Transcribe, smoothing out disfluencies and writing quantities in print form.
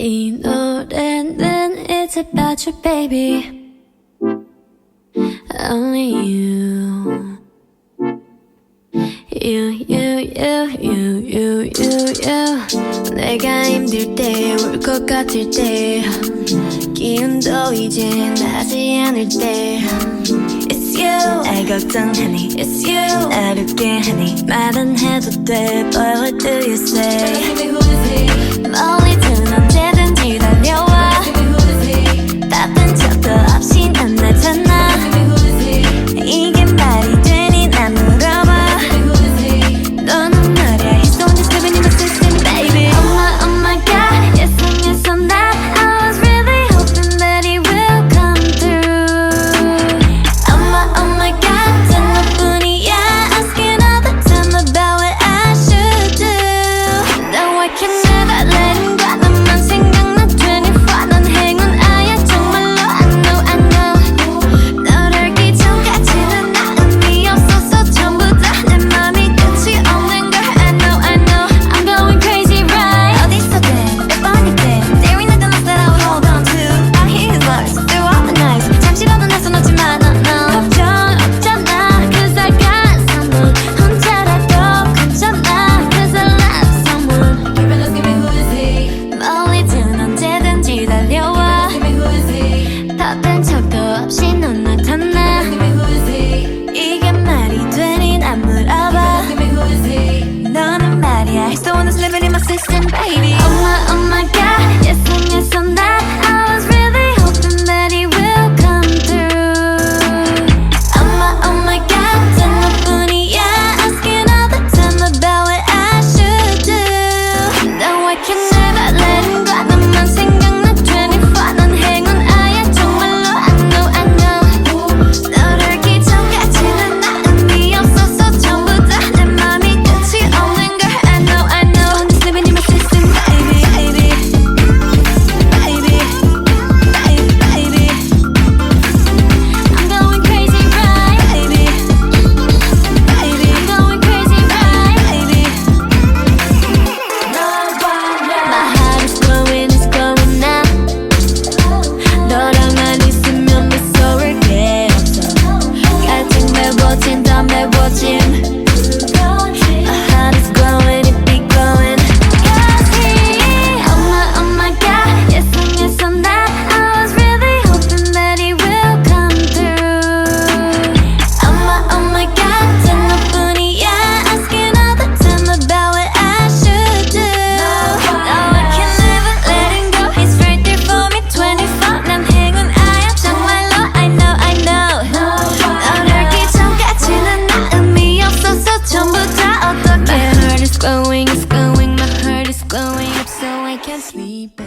이 노래는 It's about you baby Only you 내가 힘들 때 울 것 같을 때 기운도 이제 나지 않을 때 It's you 날 걱정하니 It's you 날 웃게 하니 말은 해도 돼 But what do you say 멀리든 언제든지 달려와 바쁜 척도 없이 난 나타나 이게 말이 되니 난 물어봐 너는 말야 He's the one that's living in my system baby Oh my god Yes and yes on that I was really hoping that he will come through Oh my god 단 너뿐이야 Asking all the time about what I should do No I can never let him go 너만 생각나 24 넌 행운아야 정말로 I know 널 알기 전까지는 나 의미 없었어 전부 다 내 맘이 끝이 없는 걸 I know I'm going crazy right 어디서든 몇 번이든 There ain't nothing else that I would hold on to I hear his voice through all the nights 잠시라도 나선 오지 마 no 걱정 없잖아 Cause I got someone 혼자라도 괜찮아 Cause I love someone Baby let's give me who is he 멀리든 언제든지 달려와 Let's give me who is he 바쁜 척도 없이 넌 나타나 Let's give me who is he 이게 말이 되니 난 물어봐 Let's give me who is he 너는 말이야 He's the one that's living in my system baby Oh my god Yes and yes on that I was really hoping that he will come through Oh my god 단 너뿐이야 Asking all the time about what I should do No I can never let him go 너만 생각나 24 넌 행운아야 정말로 I know 널 알기 전까지는 나 의미 없었어 전부 다 내 맘이 끝이 없는 걸 I know I'm just living in my system baby I'm going crazy right baby I'm going crazy right baby My heart is glowing now 너랑만 있으면 무서울 게 없어 갈증 메워진 더 메워진 My heart is glowing it be glowing Cause he Oh my god Yes and yes on that I was really hoping that he will come through Oh my god 단 너뿐이야 Asking all the time about what I should do No I can never let him go He's right there for me 24 난 행운아야 정말로 I know 널 알기 전까지는 나 의미 없었어 전부 다 어떡해 My heart is glowing, my heart is glowing up so I can't sleep